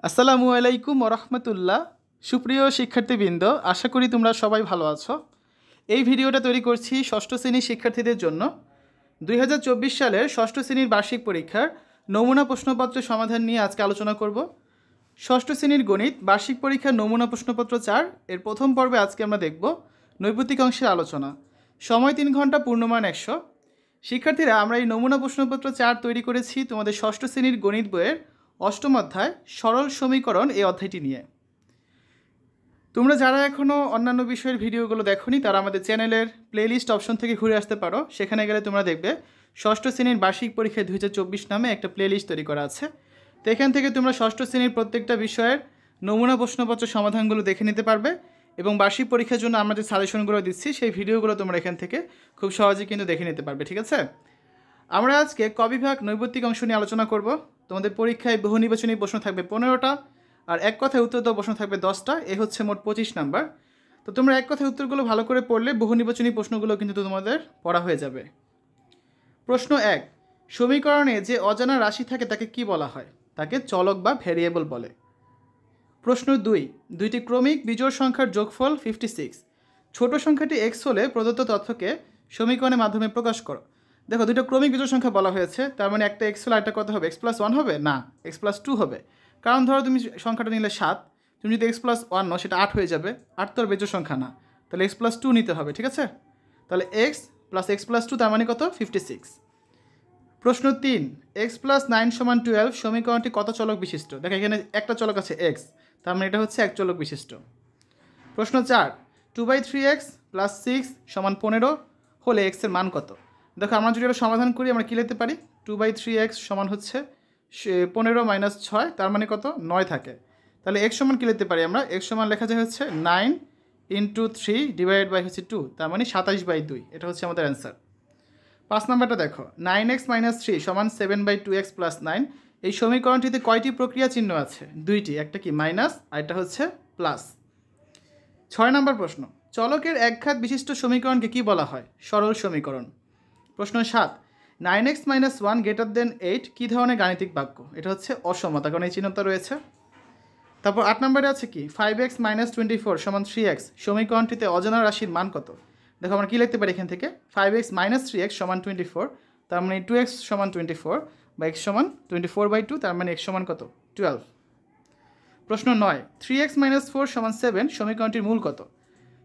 আসসালামু আলাইকুম ওরহমতুল্লাহ। সুপ্রিয় শিক্ষার্থীবৃন্দ, আশা করি তোমরা সবাই ভালো আছো। এই ভিডিওটা তৈরি করছি ষষ্ঠ শ্রেণীর শিক্ষার্থীদের জন্য। 2024 সালের ষষ্ঠ শ্রেণীর বার্ষিক পরীক্ষার নমুনা প্রশ্নপত্র সমাধান নিয়ে আজকে আলোচনা করব। ষষ্ঠ শ্রেণীর গণিত বার্ষিক পরীক্ষার নমুনা প্রশ্নপত্র 4 এর প্রথম পর্বে আজকে আমরা দেখব নৈপতিক অংশের আলোচনা। সময় 3 ঘন্টা, পূর্ণমান 100। শিক্ষার্থীরা, আমরা এই নমুনা প্রশ্নপত্র 4 তৈরি করেছি তোমাদের ষষ্ঠ শ্রেণীর গণিত বইয়ের অষ্টম অধ্যায় সরল সমীকরণ এই অধ্যায়টি নিয়ে। তোমরা যারা এখনও অন্যান্য বিষয়ের ভিডিওগুলো দেখোনি তারা আমাদের চ্যানেলের প্লেলিস্ট অপশন থেকে ঘুরে আসতে পারো। সেখানে গেলে তোমরা দেখবে ষষ্ঠ শ্রেণীর বার্ষিক পরীক্ষায় 2024 নামে একটা প্লেলিস্ট তৈরি করা আছে। তো এখান থেকে তোমরা ষষ্ঠ শ্রেণীর প্রত্যেকটা বিষয়ের নমুনা প্রশ্নপত্র সমাধানগুলো দেখে নিতে পারবে এবং বার্ষিক পরীক্ষার জন্য আমরা যে সাজেশনগুলো দিচ্ছি সেই ভিডিওগুলো তোমরা এখান থেকে খুব সহজেই কিন্তু দেখে নিতে পারবে। ঠিক আছে, আমরা আজকে ক বিভাগ নৈপতিক অংশ নিয়ে আলোচনা করব। তোমাদের পরীক্ষায় বহু নির্বাচনী প্রশ্ন থাকবে 15টা আর এক কথায় উত্তর দেওয়া প্রশ্ন থাকবে 10টা। এ হচ্ছে মোট 25 নাম্বার। তো তোমরা এক কথায় উত্তরগুলো ভালো করে পড়লে বহু নির্বাচনী প্রশ্নগুলো কিন্তু তোমাদের পড়া হয়ে যাবে। প্রশ্ন 1, সমীকরণে যে অজানা রাশি থাকে তাকে কি বলা হয়? তাকে চলক বা ভ্যারিয়েবল বলে। প্রশ্ন 2, দুইটি ক্রমিক বিজোড় সংখ্যার যোগফল 56। ছোট সংখ্যাটি x হলে প্রদত্ত তথ্যকে সমীকরণের মাধ্যমে প্রকাশ করো। দেখো, দুটো ক্রমিক বিজোড় সংখ্যা বলা হয়েছে, তার মানে একটা x হলে একটা কত হবে? x+1 হবে না, x+2 হবে। কারণ ধরো তুমি সংখ্যাটা নিলে 7, তুমি যদি x+1 নাও সেটা 8 হয়ে যাবে। 8 তো আর বিজোড় সংখ্যা না, তাহলে x+2 নিতে হবে। ঠিক আছে, তাহলে x+x+2 তার মানে কত? 56। প্রশ্ন 3, x+9 = 12 সমীকরণটি কত চলক বিশিষ্ট? দেখো, এখানে একটা চলক আছে x, তার মানে এটা হচ্ছে এক চলক বিশিষ্ট। প্রশ্ন 4, 2/3x + 6 = 15 হলে x এর মান কত? দেখো, আমরা যদি এটা সমাধান করি আমরা কী লিখতে পারি? 2/3x সমান হচ্ছে 15 - 6, তার মানে কত? 9 থাকে। তাহলে x সমান কী লিখতে পারি আমরা? x সমান লেখা যায় হচ্ছে 9 × 3 / 2, তার মানে 27/2। এটা হচ্ছে আমাদের অ্যান্সার। 5 নাম্বারটা দেখো, 9x - 3 = 7/2x + 9। এই সমীকরণটিতে কয়টি প্রক্রিয়া চিহ্ন আছে? দুইটি, একটা কি মাইনাস আর একটা হচ্ছে প্লাস। 6 নাম্বার প্রশ্ন, চলকের একঘাত বিশিষ্ট সমীকরণকে কি বলা হয়? সরল সমীকরণ। প্রশ্ন 7, 9x - 1 > 8 কী ধরনের গাণিতিক বাক্য? এটা হচ্ছে অসমতা, কারণ এই চিহ্নটা রয়েছে। তারপর 8 নম্বরে আছে কি? 5x - 24 = 3x সমীকরণটিতে অজানা রাশির মান কত? দেখো, আমরা কী লিখতে পারি এখান থেকে? 5x - 3x = 24, তার মানে 2x = 24 বা x = 24/2, তার মানে x সমান কত? 12। প্রশ্ন 9, 3x - 4 = 7 সমীকরণটির মূল কত?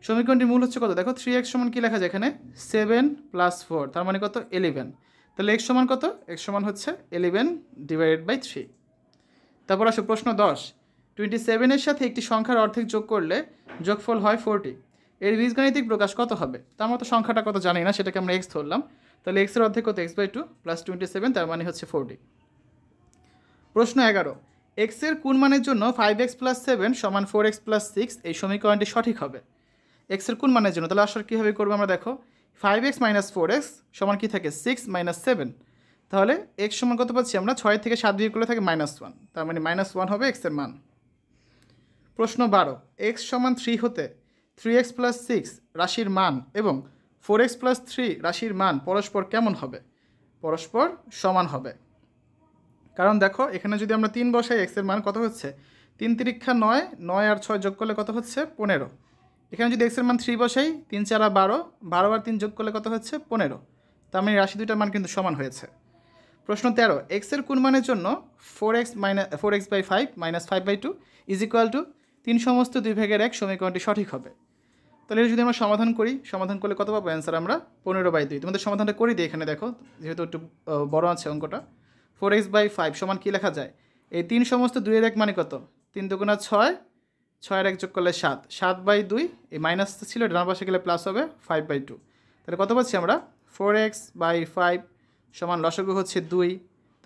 সমীকরণটির মূল হচ্ছে কত? দেখো, 3x সমান কী লেখা যায় এখানে? 7 + 4, তার মানে কত? 11। তাহলে x সমান কত? x সমান হচ্ছে 11/3। তারপর আসো প্রশ্ন 10, 27 এর সাথে একটি সংখ্যার অর্ধেক যোগ করলে যোগফল হয় 40। এর বীজগাণিতিক প্রকাশ কত হবে? তার মতো সংখ্যাটা কত জানি না, সেটাকে আমরা x ধরলাম। তাহলে x এর অর্ধেক কত? x/2 + 27, তার মানে হচ্ছে 40। প্রশ্ন 11, x এর কোন মানের জন্য 5x + 7 = 4x + 6 এই সমীকরণটি সঠিক হবে? x এর কোন মানের জন্য? তাহলে আসলে কীভাবে করবো আমরা? দেখো, 5x - 4x সমান কী থাকে? 6 - 7। তাহলে x সমান কত পাচ্ছি আমরা? 6 থেকে 7 বিয়োগ করলে থাকে -1, তার মানে -1 হবে x এর মান। প্রশ্ন 12, x = 3 হতে 3x + 6 রাশির মান এবং 4x + 3 রাশির মান পরস্পর কেমন হবে? পরস্পর সমান হবে। কারণ দেখো, এখানে যদি আমরা 3 বসাই x এর মান কত হচ্ছে? 3 × 3 = 9, 9 আর 6 যোগ করলে কত হচ্ছে? 15। এখানে যদি x এর মান 3 বসাই, 3 × 4 = 12, 12 আর 3 যোগ করলে কত হচ্ছে? 15। তার মানে রাশি দুইটার মান কিন্তু সমান হয়েছে। প্রশ্ন 13, x এর কোন মানের জন্য 4x/5 - 5/2 = 3 সমস্ত 2 ভাগের 1 সমীকরণটি সঠিক হবে। তাহলে এটা যদি আমরা সমাধান করি, সমাধান করলে কত পাবো? অ্যান্সার আমরা 15/2। তোমাদের সমাধানটা করে দিই এখানে। দেখো, যেহেতু একটু বড় আছে অঙ্কটা, 4x/5 সমান কী লেখা যায়? এই 3 সমস্ত 2 এর 1 মানে কত? 3 × 2 = 6, 6 আর 1 যোগ করলে 7, 7/2। এই মাইনাস ছিল, ডান পাশে গেলে প্লাস হবে 5/2। তাহলে কত পাচ্ছি আমরা? 4x/5 সমান লসাগু হচ্ছে 2,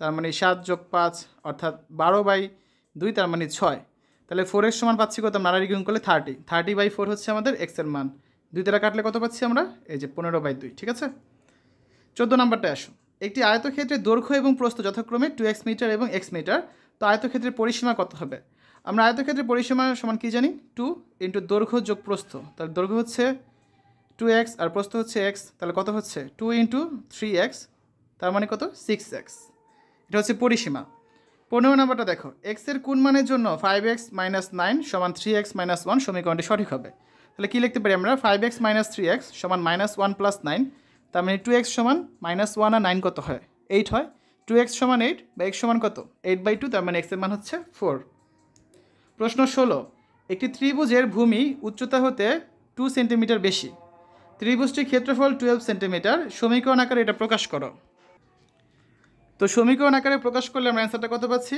তার মানে 7 + 5 অর্থাৎ 12/2, তার মানে 6। তাহলে 4x সমান পাচ্ছি কত? মারারি গুণ করলে 30, 30/4 হচ্ছে আমাদের x এর মান। 2 দ্বারা কাটলে কত পাচ্ছি আমরা? এই যে 15/2। ঠিক আছে, 14 নাম্বারটা আসো। একটি আয়তক্ষেত্রের দৈর্ঘ্য এবং প্রস্থ যথাক্রমে 2x মিটার এবং x মিটার, তো আয়তক্ষেত্রের পরিসীমা কত হবে? আমরা আয়তক্ষেত্রের পরিসীমা সমান কি জানি? 2 × দৈর্ঘ্য যোগ প্রস্থ। তাহলে দৈর্ঘ্য হচ্ছে 2x আর প্রস্থ হচ্ছে x, তাহলে কত হচ্ছে? 2 × 3x, তার মানে কত? 6x। এটা হচ্ছে পরিসীমা। 15 নাম্বারটা দেখো, এক্সের কোন মানের জন্য 5x মাইনাস 9 সমান 3x মাইনাস 1 সমীকরণটি সঠিক হবে। তাহলে কী লিখতে পারি আমরা, 5x মাইনাস 3x সমান মাইনাস 1 প্লাস 9, তার মানে 2x সমান মাইনাস 1 আর 9 কত হয়, 8 হয়। 2x সমান 8 বা x সমান কত, 8/2, তার মানে x এর মান হচ্ছে 4। প্রশ্ন 16, একটি ত্রিভুজের ভূমি উচ্চতা হতে 2 সেন্টিমিটার বেশি, ত্রিভুজটির ক্ষেত্রফল 12 সেন্টিমিটার, সমীকরণ আকারে এটা প্রকাশ করো। তো সমীকরণ আকারে প্রকাশ করলে আমরা অ্যান্সারটা কত পাচ্ছি,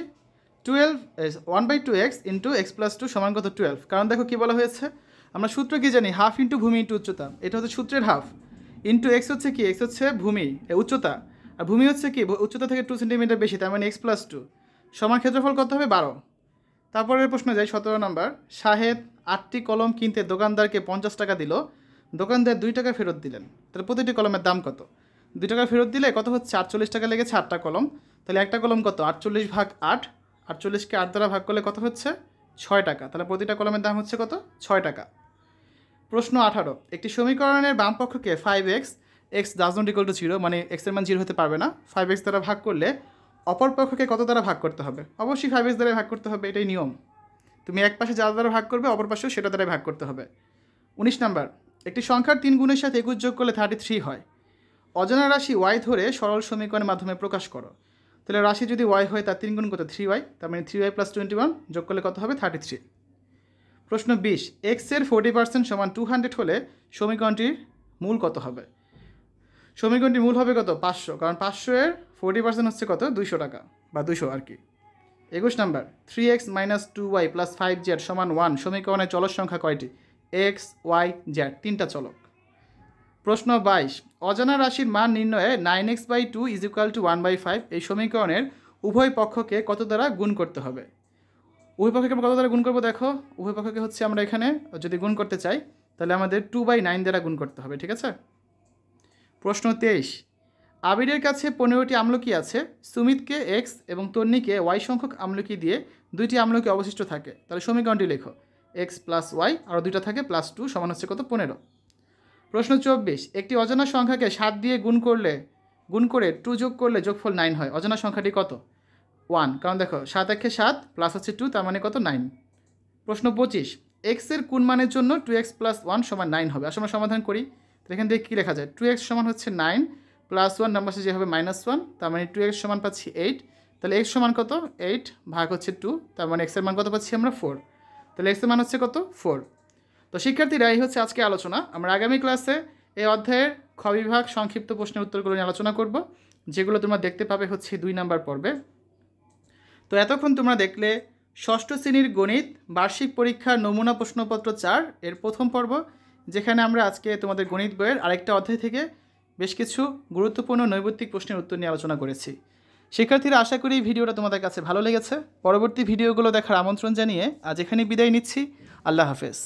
1/2x ইন্টু x প্লাস 2 সমান কত 12। কারণ দেখো কী বলা হয়েছে, আমরা সূত্র কি জানি, হাফ ইন্টু ভূমি ইন্টু উচ্চতা, এটা হচ্ছে সূত্রের হাফ, ইন্টু এক্স হচ্ছে কি, এক্স হচ্ছে ভূমি উচ্চতা, আর ভূমি হচ্ছে কি উচ্চতা থেকে 2 সেন্টিমিটার বেশি, তার মানে x প্লাস 2 সমান ক্ষেত্রফল কত হবে 12। তারপরের প্রশ্ন যাই 17 নম্বর, শাহেদ 8টি কলম কিনতে দোকানদারকে 50 টাকা দিল, দোকানদার 2 টাকা ফেরত দিলেন, তাহলে প্রতিটি কলমের দাম কত। 2 টাকা ফেরত দিলে কত হচ্ছে, 48 টাকা লেগেছে 8টা কলম, তাহলে একটা কলম কত, 48 ভাগ 8, 48কে 8 দ্বারা ভাগ করলে কত হচ্ছে 6 টাকা, তাহলে প্রতিটা কলমের দাম হচ্ছে কত 6 টাকা। প্রশ্ন 18, একটি সমীকরণের বাম পক্ষকে 5x, x does not equal to 0, মানে x এর মান 0 হতে পারবে না, 5x দ্বারা ভাগ করলে অপর পক্ষকে কত দ্বারা ভাগ করতে হবে, অবশ্যই 5x দ্বারা ভাগ করতে হবে, এটাই নিয়ম। তুমি এক পাশে যার দ্বারা ভাগ করবে অপর পাশেও সেটা দ্বারা ভাগ করতে হবে। 19 নাম্বার, একটি সংখ্যার 3 গুণের সাথে 21 যোগ করলে 33 হয়, অজানা রাশি y ধরে সরল সমীকরণের মাধ্যমে প্রকাশ করো। তাহলে রাশি যদি y হয় তার 3 গুণ কত 3y, তার মানে 3y প্লাস 21 যোগ করলে কত হবে 33। প্রশ্ন 20, x এর 40% সমান 200 হলে সমীকরণটির মূল কত হবে। সমীকরণটির মূল হবে কত 500, কারণ 500 এর 40% হচ্ছে কত 200 টাকা বা 200 আর কি। 21 number, 3x minus 2y plus 5z সমান 1 সমীকরণের চলক সংখ্যা কয়টি, x, y, z, 3টা চলক। প্রশ্ন 22, অজানা রাশির মান নির্ণয়ে 9x/2 ইজ ইকুয়াল টু 1/5 এই সমীকরণের উভয় পক্ষকে কত দ্বারা গুণ করতে হবে। উভয় পক্ষকে আমরা কত দ্বারা গুণ করবো, দেখো উভয় পক্ষকে হচ্ছে আমরা এখানে যদি গুণ করতে চাই তাহলে আমাদের 2/9 দ্বারা গুণ করতে হবে, ঠিক আছে। প্রশ্ন 23, আবিরের কাছে 15টি আমলকি আছে, সুমিতকে x এবং তন্নিকে y সংখ্যক আমলকি দিয়ে 2টি আমলকি অবশিষ্ট থাকে, তাহলে সমীকরণটি লেখো, x প্লাস y আরও 2টা থাকে প্লাস 2 সমান হচ্ছে কত 15। প্রশ্ন 24, একটি অজানা সংখ্যাকে 7 দিয়ে গুণ করে 2 যোগ করলে যোগফল 9 হয়, অজানা সংখ্যাটি কত 1, কারণ দেখো 7 একে 7 প্লাস হচ্ছে 2, তার মানে কত 9। প্রশ্ন 25, x এর কোন মানের জন্য 2x প্লাস 1 সমান 9 হবে। আসলে আমরা সমাধান করি, তো এখান থেকে কী লেখা যায়, 2x সমান হচ্ছে 9 প্লাস 1 নাম্বার যে হবে -1, তার মানে 2x সমান পাচ্ছি 8, তাহলে x সমান কত 8 ভাগ হচ্ছে 2, তার মানে x এর মান কত পাচ্ছি আমরা 4, তাহলে x এর মান হচ্ছে কত 4। তো শিক্ষার্থীরা এই হচ্ছে আজকে আলোচনা, আমরা আগামী ক্লাসে এই অধ্যায়ের খ বিভাগ সংক্ষিপ্ত প্রশ্নের উত্তরগুলো নিয়ে আলোচনা করব, যেগুলো তোমরা দেখতে পাবে হচ্ছে 2 নাম্বার পর্বে। তো এতক্ষণ তোমরা দেখলে ষষ্ঠ শ্রেণীর গণিত বার্ষিক পরীক্ষার নমুনা প্রশ্নপত্র 4 এর প্রথম পর্ব, যেখানে আমরা আজকে তোমাদের গণিত বইয়ের আরেকটা অধ্যায় থেকে বেশ কিছু গুরুত্বপূর্ণ নৈর্ব্যক্তিক প্রশ্নের উত্তর নিয়ে আলোচনা করেছি। শিক্ষার্থীরা আশা করি এই ভিডিওটা তোমাদের কাছে ভালো লেগেছে। পরবর্তী ভিডিওগুলো দেখার আমন্ত্রণ জানিয়ে আজ এখানে বিদায় নিচ্ছি। আল্লাহ হাফেজ।